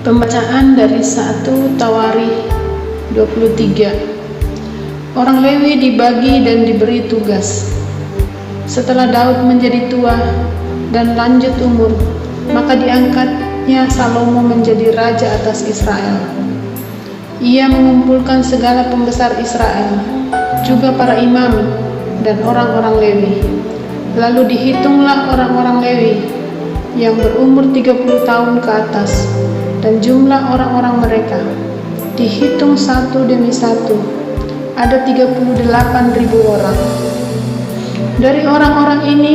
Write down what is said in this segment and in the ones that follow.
Pembacaan dari 1 Tawarikh 23. Orang Lewi dibagi dan diberi tugas. Setelah Daud menjadi tua dan lanjut umur, maka diangkatnya Salomo menjadi raja atas Israel. Ia mengumpulkan segala pembesar Israel, juga para imam dan orang-orang Lewi. Lalu dihitunglah orang-orang Lewi yang berumur 30 tahun ke atas, dan jumlah orang-orang mereka dihitung satu demi satu, ada 38.000 orang. Dari orang-orang ini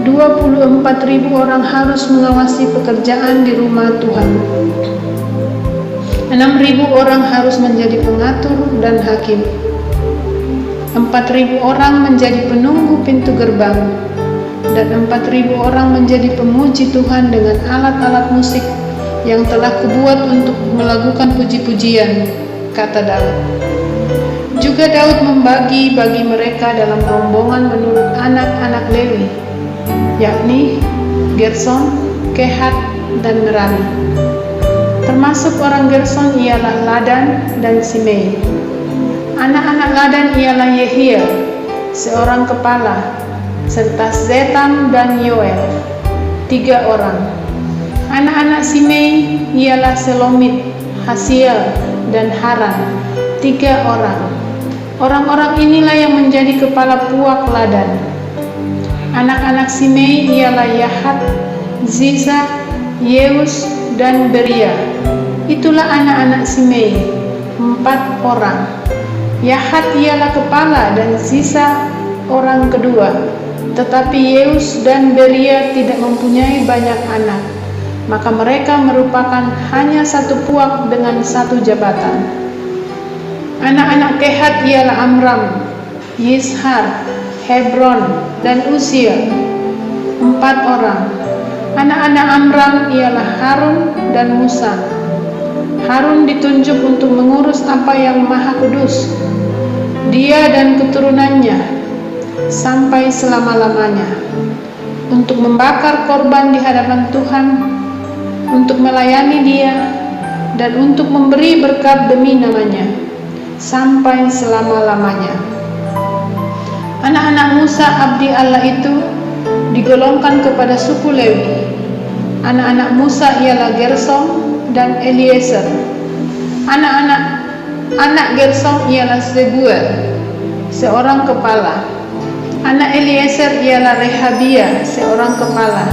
24.000 orang harus mengawasi pekerjaan di rumah Tuhan. 6.000 orang harus menjadi pengatur dan hakim. 4.000 orang menjadi penunggu pintu gerbang, dan 4.000 orang menjadi pemuji Tuhan dengan alat-alat musik yang telah kubuat untuk melakukan puji-pujian, kata Daud. Juga Daud membagi-bagi mereka dalam rombongan menurut anak-anak Lewi, yakni Gerson, Kehat, dan Merari. Termasuk orang Gerson ialah Ladan dan Simei. Anak-anak Ladan ialah Yehiel, seorang kepala, serta Zetam dan Yoel, 3 orang. Anak-anak Simei ialah Selomit, Hasiel, dan Haran, 3 orang. Orang-orang inilah yang menjadi kepala puak Ladan. Anak-anak Simei ialah Yahat, Ziza, Yeus, dan Beria. Itulah anak-anak Simei, 4 orang. Yahat ialah kepala dan Ziza orang kedua, tetapi Yeus dan Beria tidak mempunyai banyak anak, maka mereka merupakan hanya satu puak dengan satu jabatan. Anak-anak Kehat ialah Amram, Yishar, Hebron, dan Uziel, 4 orang. Anak-anak Amram ialah Harun dan Musa. Harun ditunjuk untuk mengurus apa yang maha kudus, dia dan keturunannya sampai selama-lamanya, untuk membakar korban di hadapan Tuhan, untuk melayani Dia, dan untuk memberi berkat demi namanya sampai selama-lamanya. Anak-anak Musa abdi Allah itu digolongkan kepada suku Lewi. Anak-anak Musa ialah Gersom dan Eliezer. Anak Gersom ialah Seguel, seorang kepala. Anak Eliezer ialah Rehabia, seorang kepala.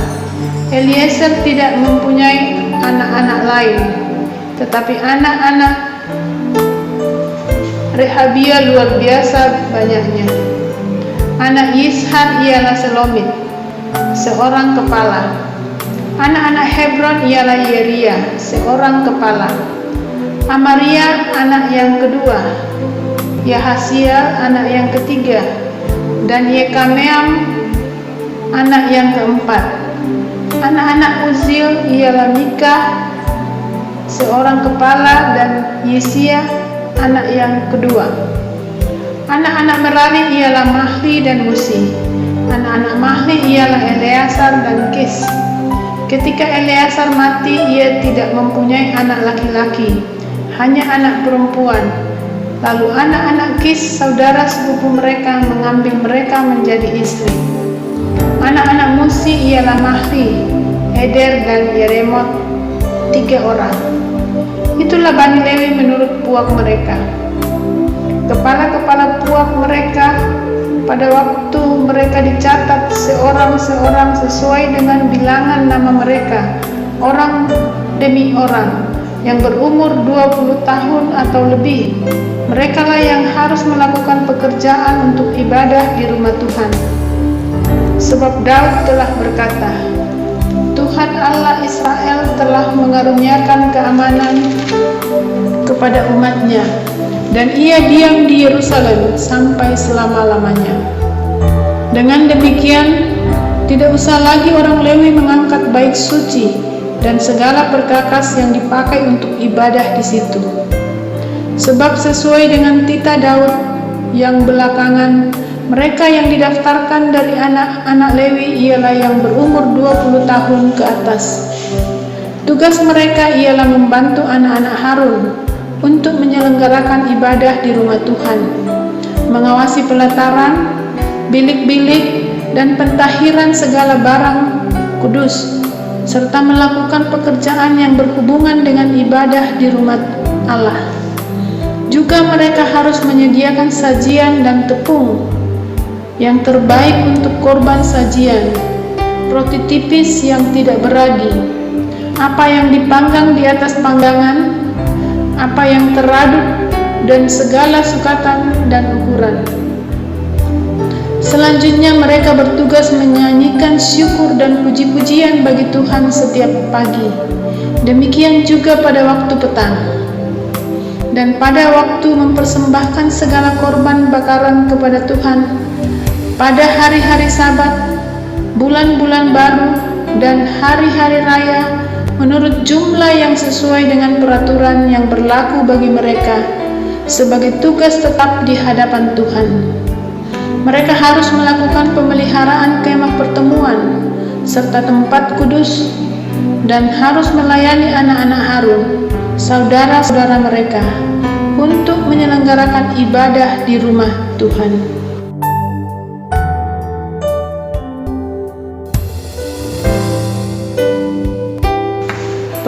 Eliezer tidak mempunyai anak-anak lain, tetapi anak-anak Rehabia luar biasa banyaknya. Anak Yishar ialah Selomit, seorang kepala. Anak-anak Hebron ialah Yeria, seorang kepala. Amaria anak yang kedua, Yahasiel anak yang ketiga, dan Yekameam anak yang keempat. Anak-anak Uzziel ialah Mika, seorang kepala, dan Yisia anak yang kedua. Anak-anak Merari ialah Mahli dan Musi. Anak-anak Mahli ialah Eleazar dan Kis. Ketika Eleazar mati, ia tidak mempunyai anak laki-laki, hanya anak perempuan. Lalu anak-anak Kis, saudara sepupu mereka, mengambil mereka menjadi istri. Anak-anak Musi ialah Mahli, Eder, dan Yeremot, 3 orang. Itulah Bani Lewi menurut puak mereka. Kepala-kepala puak mereka pada waktu mereka dicatat seorang-seorang sesuai dengan bilangan nama mereka, orang demi orang, yang berumur 20 tahun atau lebih. Merekalah yang harus melakukan pekerjaan untuk ibadah di rumah Tuhan. Sebab Daud telah berkata, Tuhan Allah Israel telah mengaruniakan keamanan kepada umatnya, dan ia diam di Yerusalem sampai selama-lamanya. Dengan demikian, tidak usah lagi orang Lewi mengangkat bait suci dan segala perkakas yang dipakai untuk ibadah di situ. Sebab sesuai dengan titah Daud yang belakangan, mereka yang didaftarkan dari anak-anak Lewi ialah yang berumur 20 tahun ke atas. Tugas mereka ialah membantu anak-anak Harun untuk menyelenggarakan ibadah di rumah Tuhan, mengawasi pelataran, bilik-bilik, dan pentahiran segala barang kudus, serta melakukan pekerjaan yang berhubungan dengan ibadah di rumah Allah. Juga mereka harus menyediakan sajian dan tepung yang terbaik untuk korban sajian, roti tipis yang tidak beragi, apa yang dipanggang di atas panggangan, apa yang teraduk, dan segala sukatan dan ukuran. Selanjutnya mereka bertugas menyanyikan syukur dan puji-pujian bagi Tuhan setiap pagi. Demikian juga pada waktu petang. Dan pada waktu mempersembahkan segala korban bakaran kepada Tuhan, pada hari-hari Sabat, bulan-bulan baru, dan hari-hari raya, menurut jumlah yang sesuai dengan peraturan yang berlaku bagi mereka, sebagai tugas tetap di hadapan Tuhan. Mereka harus melakukan pemeliharaan kemah pertemuan serta tempat kudus, dan harus melayani anak-anak Harun, saudara-saudara mereka, untuk menyelenggarakan ibadah di rumah Tuhan.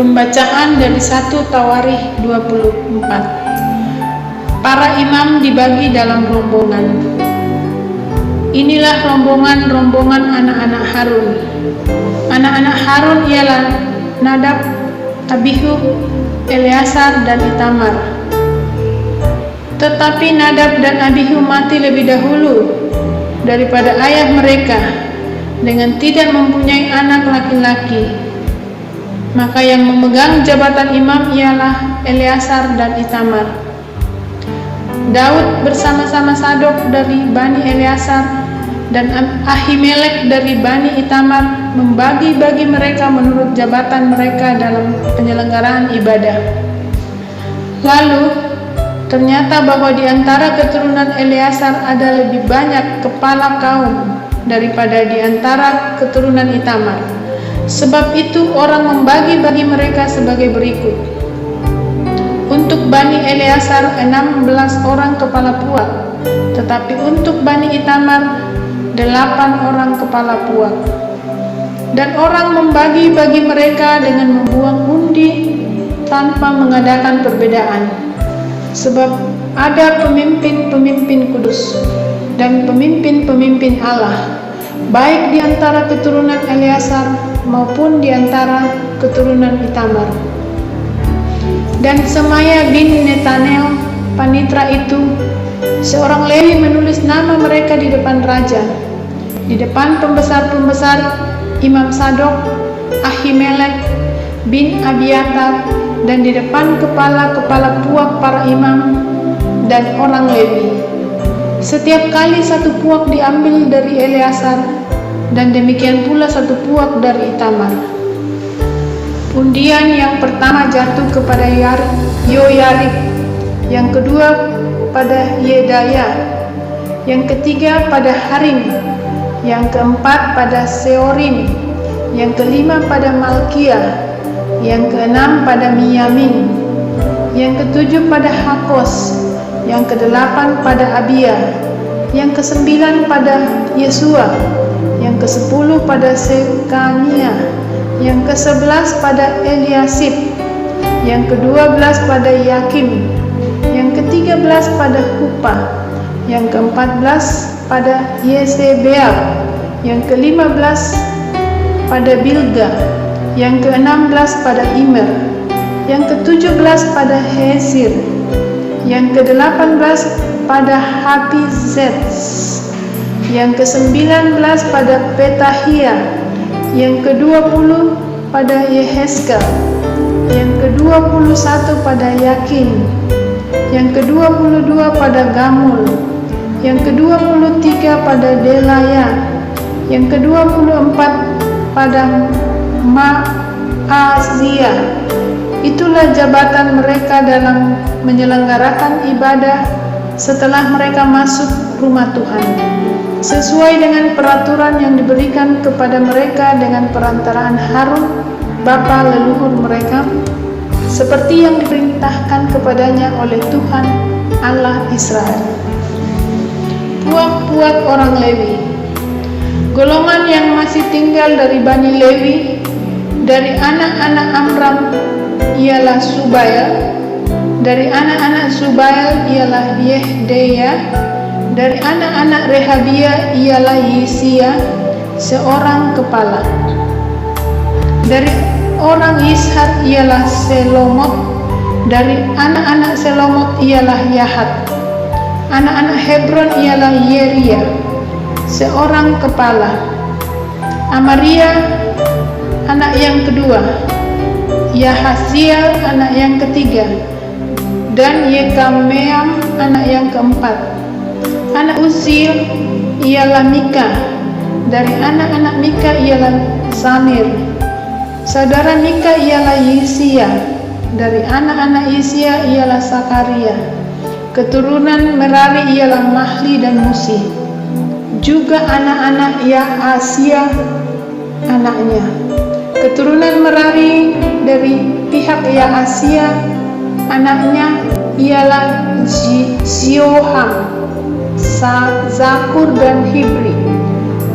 Pembacaan dari 1 Tawarikh 24. Para imam dibagi dalam rombongan. Inilah rombongan-rombongan anak-anak Harun. Anak-anak Harun ialah Nadab, Abihu, Eleazar, dan Itamar. Tetapi Nadab dan Abihu mati lebih dahulu daripada ayah mereka, dengan tidak mempunyai anak laki-laki. Maka yang memegang jabatan imam ialah Eleazar dan Itamar. Daud bersama-sama Sadok dari Bani Eleazar dan Ahimelek dari Bani Itamar membagi-bagi mereka menurut jabatan mereka dalam penyelenggaraan ibadah. Lalu ternyata bahwa di antara keturunan Eleazar ada lebih banyak kepala kaum daripada di antara keturunan Itamar. Sebab itu orang membagi-bagi mereka sebagai berikut. Untuk Bani Eleazar 16 orang kepala puak, tetapi untuk Bani Itamar 8 orang kepala puak. Dan orang membagi-bagi mereka dengan membuang undi tanpa mengadakan perbedaan. Sebab ada pemimpin-pemimpin kudus dan pemimpin-pemimpin Allah, baik di antara keturunan Eleazar maupun di antara keturunan Itamar. Dan Semaya bin Netanel, panitra itu, seorang Lewi, menulis nama mereka di depan raja, di depan pembesar-pembesar, Imam Sadok, Ahimelek bin Abiatar, dan di depan kepala-kepala puak para imam dan orang Lewi. Setiap kali satu puak diambil dari Eleazar, dan demikian pula satu puak dari Itamar. Undian yang pertama jatuh kepada Yoyarib, yang kedua pada Yedaya, yang ketiga pada Harim, yang keempat pada Seorim, yang kelima pada Malkia, yang keenam pada Miyamin, yang ketujuh pada Hakos, yang kedelapan pada Abia, yang kesembilan pada Yesua, yang ke-10 pada Sekania, yang ke-11 pada Eliasib, yang ke-12 pada Yakim, yang ke-13 pada Hupa, yang ke-14 pada Yesebeab, yang ke-15 pada Bilga, yang ke-16 pada Immer, yang ke-17 pada Hesir, yang ke-18 pada Hapizet, yang ke-19 pada Petahia, yang ke-20 pada Yehezkel, yang ke-21 pada Yakin, yang ke-22 pada Gamul, yang ke-23 pada Delaya, yang ke-24 pada Maazia. Itulah jabatan mereka dalam menyelenggarakan ibadah setelah mereka masuk rumah Tuhan, sesuai dengan peraturan yang diberikan kepada mereka dengan perantaraan Harun bapa leluhur mereka, seperti yang diperintahkan kepadanya oleh Tuhan Allah Israel. Puak-puak orang Lewi. Golongan yang masih tinggal dari Bani Lewi, dari anak-anak Amram ialah Subael, dari anak-anak Subael ialah Yehdeya, dari anak-anak Rehabia ialah Yisia, seorang kepala. Dari orang Yishar ialah Selomot, dari anak-anak Selomot ialah Yahat. Anak-anak Hebron ialah Yeria, seorang kepala. Amaria anak yang kedua, Yahasiel anak yang ketiga, dan Yekameam anak yang keempat. Anak Uzziel ialah Mika, dari anak-anak Mika ialah Samir. Saudara Mika ialah Yisia, dari anak-anak Yisia ialah Sakaria. Keturunan Merari ialah Mahli dan Musi. Juga anak-anak Yaasia anaknya. Keturunan Merari dari pihak Yaasia anaknya ialah Zioham, Zakur dan Hibri.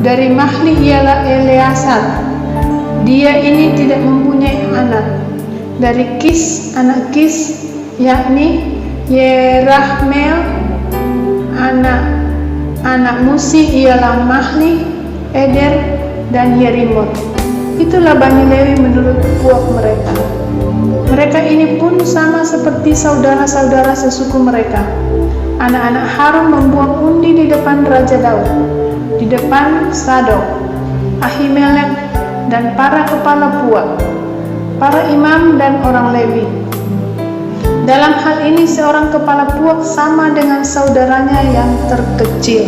Dari Mahli ialah Eleasar. Dia ini tidak mempunyai anak. Dari Kis, anak Kis, yakni Yerahmeel. Anak Musi ialah Mahli, Eder, dan Yerimot. Itulah Bani Lewi menurut puak mereka. Mereka ini pun sama seperti saudara-saudara sesuku mereka. Anak-anak Harun membuang undi di depan Raja Daud, di depan Sadok, Ahimelek, dan para kepala puak, para imam dan orang Lewi. Dalam hal ini seorang kepala puak sama dengan saudaranya yang terkecil.